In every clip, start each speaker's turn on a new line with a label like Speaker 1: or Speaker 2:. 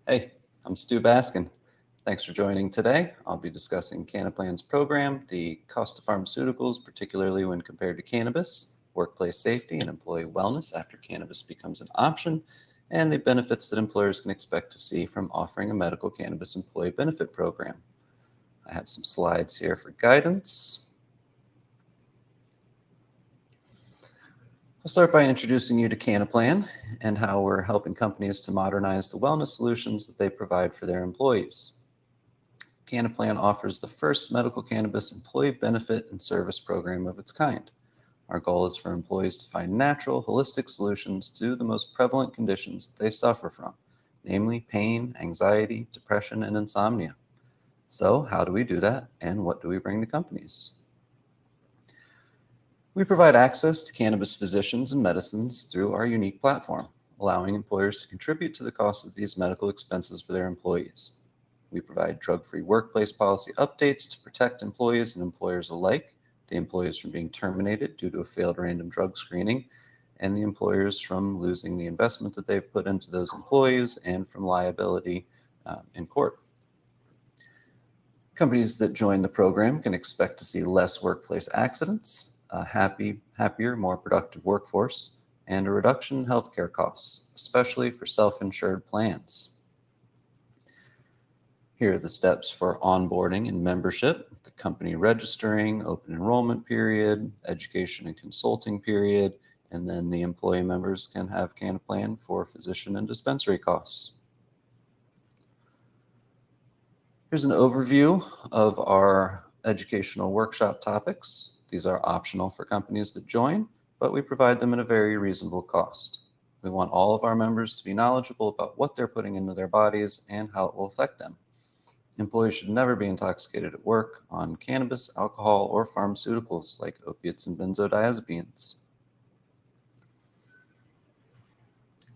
Speaker 1: Hey, I'm Stu Baskin. Thanks for joining today. I'll be discussing CannaPlan's program, the cost of pharmaceuticals, particularly when compared to cannabis, workplace safety and employee wellness after cannabis becomes an option, and the benefits that employers can expect to see from offering a medical cannabis employee benefit program. I have some slides here for guidance. I'll start by introducing you to CannaPlan and how we're helping companies to modernize the wellness solutions that they provide for their employees. CannaPlan offers the first medical cannabis employee benefit and service program of its kind. Our goal is for employees to find natural, holistic solutions to the most prevalent conditions that they suffer from, namely pain, anxiety, depression, and insomnia. So, how do we do that, and what do we bring to companies? We provide access to cannabis physicians and medicines through our unique platform, allowing employers to contribute to the cost of these medical expenses for their employees. We provide drug-free workplace policy updates to protect employees and employers alike, the employees from being terminated due to a failed random drug screening, and the employers from losing the investment that they've put into those employees and from liability in court. Companies that join the program can expect to see less workplace accidents, a happier, more productive workforce, and a reduction in healthcare costs, especially for self-insured plans. Here are the steps for onboarding and membership: the company registering, open enrollment period, education and consulting period, and then the employee members can have CannaPlan for physician and dispensary costs. Here's an overview of our educational workshop topics. These are optional for companies that join, but we provide them at a very reasonable cost. We want all of our members to be knowledgeable about what they're putting into their bodies and how it will affect them. Employees should never be intoxicated at work on cannabis, alcohol, or pharmaceuticals like opiates and benzodiazepines.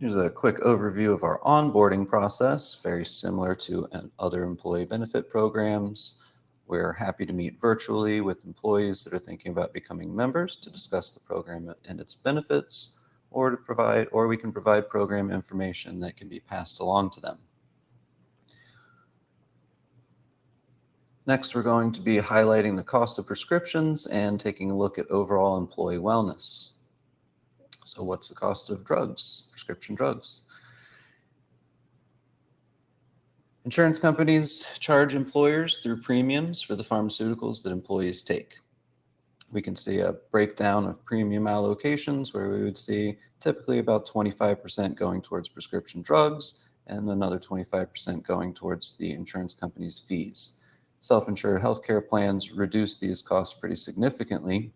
Speaker 1: Here's a quick overview of our onboarding process, very similar to other employee benefit programs. We're happy to meet virtually with employees that are thinking about becoming members to discuss the program and its benefits, or we can provide program information that can be passed along to them. Next, we're going to be highlighting the cost of prescriptions and taking a look at overall employee wellness. So what's the cost of drugs, prescription drugs? Insurance companies charge employers through premiums for the pharmaceuticals that employees take. We can see a breakdown of premium allocations where we would see typically about 25% going towards prescription drugs and another 25% going towards the insurance company's fees. Self-insured healthcare plans reduce these costs pretty significantly,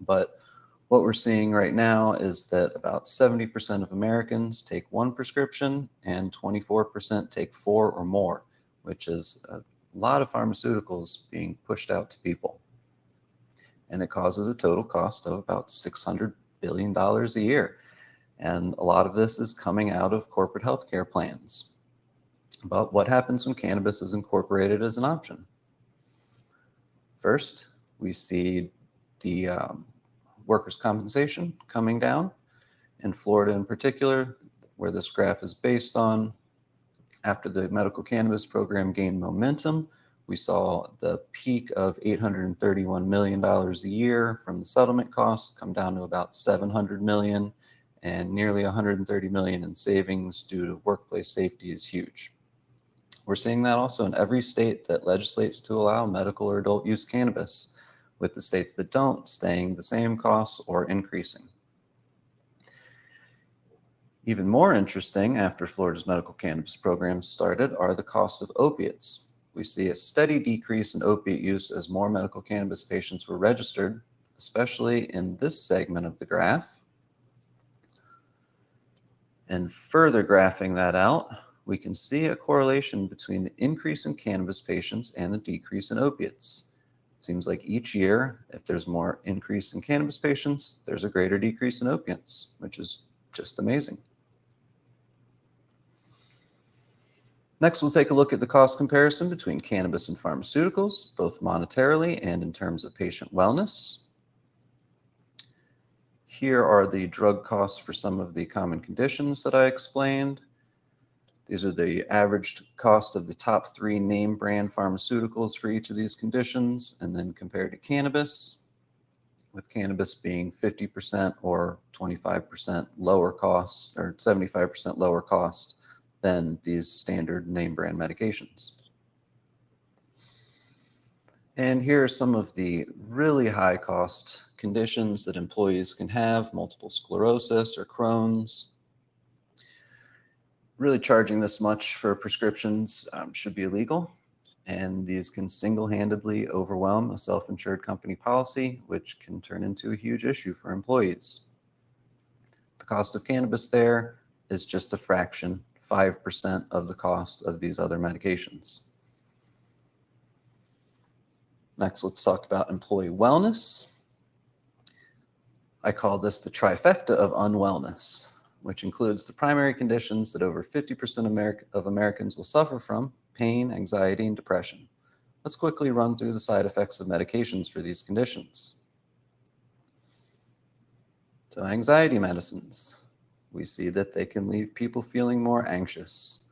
Speaker 1: but what we're seeing right now is that about 70% of Americans take one prescription and 24% take 4 or more, which is a lot of pharmaceuticals being pushed out to people. And it causes a total cost of about $600 billion a year. And a lot of this is coming out of corporate healthcare plans. But what happens when cannabis is incorporated as an option? First, we see the workers' compensation coming down. In Florida in particular, where this graph is based on, after the medical cannabis program gained momentum, we saw the peak of $831 million a year from the settlement costs come down to about $700 million, and nearly $130 million in savings due to workplace safety is huge. We're seeing that also in every state that legislates to allow medical or adult use cannabis, with the states that don't staying the same costs or increasing. Even more interesting, after Florida's medical cannabis program started, are the cost of opiates. We see a steady decrease in opiate use as more medical cannabis patients were registered, especially in this segment of the graph. And further graphing that out, we can see a correlation between the increase in cannabis patients and the decrease in opiates. It seems like each year, if there's more increase in cannabis patients, there's a greater decrease in opiates, which is just amazing. Next, we'll take a look at the cost comparison between cannabis and pharmaceuticals, both monetarily and in terms of patient wellness. Here are the drug costs for some of the common conditions that I explained. These are the averaged cost of the top 3 name brand pharmaceuticals for each of these conditions, and then compared to cannabis, with cannabis being 50% or 25% lower cost or 75% lower cost than these standard name brand medications. And here are some of the really high cost conditions that employees can have: multiple sclerosis or Crohn's. Really charging this much for prescriptions should be illegal, and these can single-handedly overwhelm a self-insured company policy, which can turn into a huge issue for employees. The cost of cannabis there is just a fraction, 5% of the cost of these other medications. Next, let's talk about employee wellness. I call this the trifecta of unwellness, which includes the primary conditions that over 50% of Americans will suffer from: pain, anxiety, and depression. Let's quickly run through the side effects of medications for these conditions. So, anxiety medicines. We see that they can leave people feeling more anxious,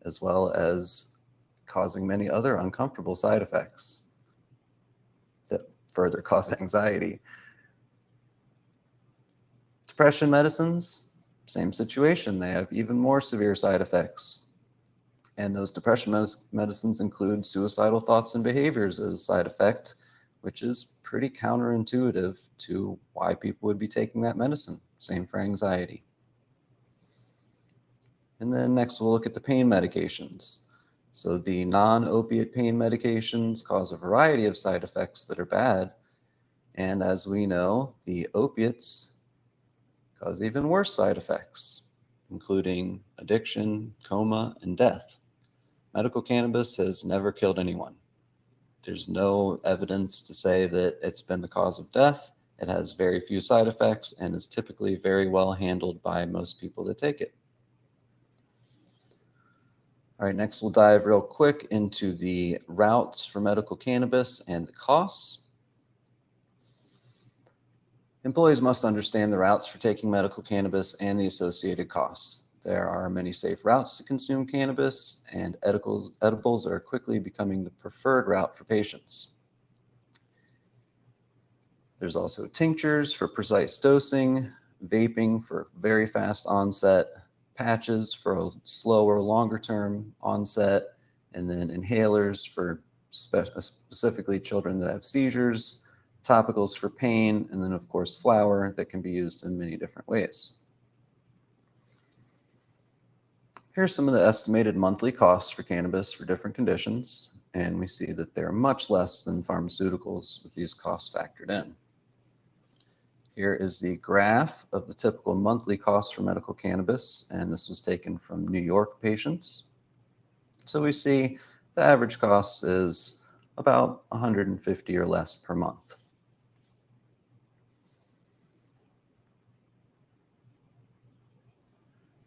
Speaker 1: as well as causing many other uncomfortable side effects that further cause anxiety. Depression medicines, same situation. They have even more severe side effects. And those depression medicines include suicidal thoughts and behaviors as a side effect, which is pretty counterintuitive to why people would be taking that medicine. Same for anxiety. And then next we'll look at the pain medications. So the non-opiate pain medications cause a variety of side effects that are bad. And as we know, the opiates cause even worse side effects, including addiction, coma, and death. Medical cannabis has never killed anyone. There's no evidence to say that it's been the cause of death. It has very few side effects and is typically very well handled by most people that take it. All right, next we'll dive real quick into the routes for medical cannabis and the costs. Employees must understand the routes for taking medical cannabis and the associated costs. There are many safe routes to consume cannabis, and edibles are quickly becoming the preferred route for patients. There's also tinctures for precise dosing, vaping for very fast onset, patches for a slower, longer-term onset, and then inhalers for specifically children that have seizures, topicals for pain, and then, of course, flower that can be used in many different ways. Here's some of the estimated monthly costs for cannabis for different conditions, and we see that they're much less than pharmaceuticals with these costs factored in. Here is the graph of the typical monthly costs for medical cannabis, and this was taken from New York patients. So we see the average cost is about $150 or less per month.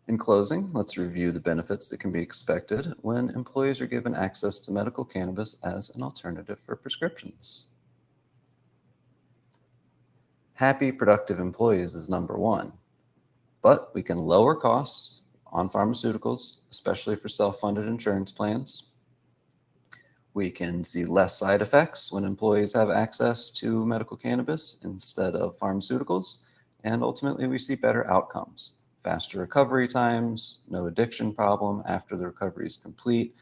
Speaker 1: In closing, let's review the benefits that can be expected when employees are given access to medical cannabis as an alternative for prescriptions. Happy, productive employees is number one, but we can lower costs on pharmaceuticals, especially for self-funded insurance plans. We can see less side effects when employees have access to medical cannabis instead of pharmaceuticals, and ultimately we see better outcomes, faster recovery times, no addiction problem after the recovery is complete,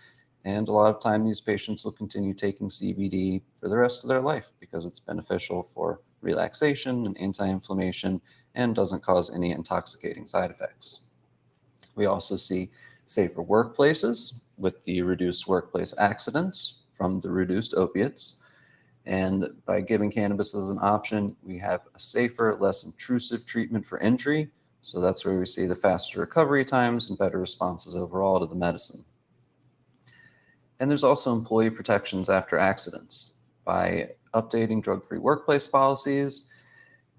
Speaker 1: and a lot of time these patients will continue taking CBD for the rest of their life because it's beneficial for relaxation and anti-inflammation and doesn't cause any intoxicating side effects. We also see safer workplaces with the reduced workplace accidents from the reduced opiates. And by giving cannabis as an option, we have a safer, less intrusive treatment for injury. So that's where we see the faster recovery times and better responses overall to the medicine. And there's also employee protections after accidents. By updating drug-free workplace policies,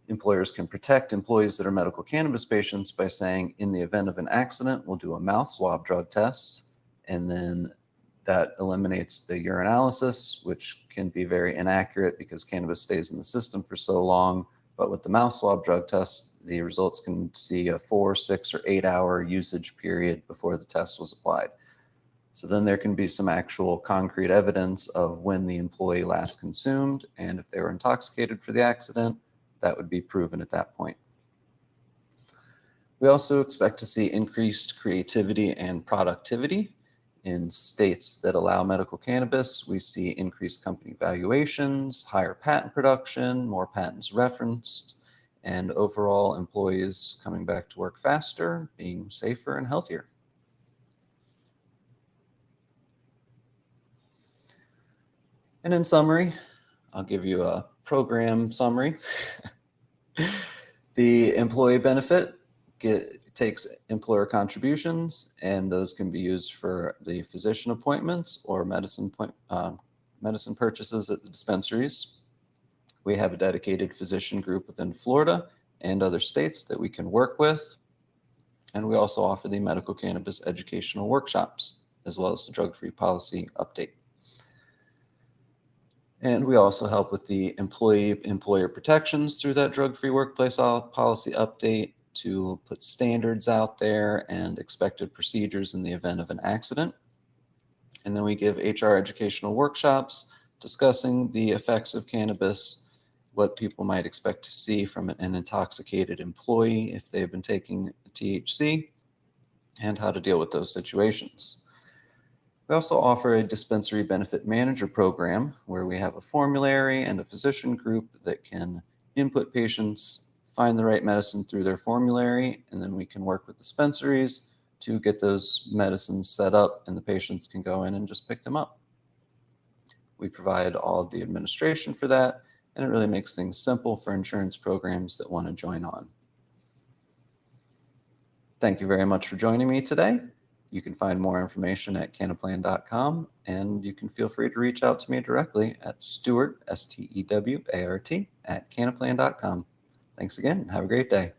Speaker 1: employers can protect employees that are medical cannabis patients by saying, in the event of an accident, we'll do a mouth swab drug test, and then that eliminates the urinalysis, which can be very inaccurate because cannabis stays in the system for so long But with the mouth swab drug test, the results can see a 4, 6, or 8 hour usage period before the test was applied. So then there can be some actual concrete evidence of when the employee last consumed, and if they were intoxicated for the accident, that would be proven at that point. We also expect to see increased creativity and productivity. In states that allow medical cannabis, we see increased company valuations, higher patent production, more patents referenced, and overall employees coming back to work faster, being safer and healthier. And in summary, I'll give you a program summary. The employee benefit takes employer contributions, and those can be used for the physician appointments or medicine purchases at the dispensaries. We have a dedicated physician group within Florida and other states that we can work with. And we also offer the medical cannabis educational workshops, as well as the drug-free policy update. And we also help with the employer protections through that drug-free workplace policy update to put standards out there and expected procedures in the event of an accident. And then we give HR educational workshops discussing the effects of cannabis, what people might expect to see from an intoxicated employee if they've been taking THC, and how to deal with those situations. We also offer a dispensary benefit manager program where we have a formulary and a physician group that can input patients, find the right medicine through their formulary, and then we can work with dispensaries to get those medicines set up and the patients can go in and just pick them up. We provide all of the administration for that, and it really makes things simple for insurance programs that want to join on. Thank you very much for joining me today. You can find more information at CannaPlan.com, and you can feel free to reach out to me directly at Stewart, Stewart, @CannaPlan.com. Thanks again, and have a great day.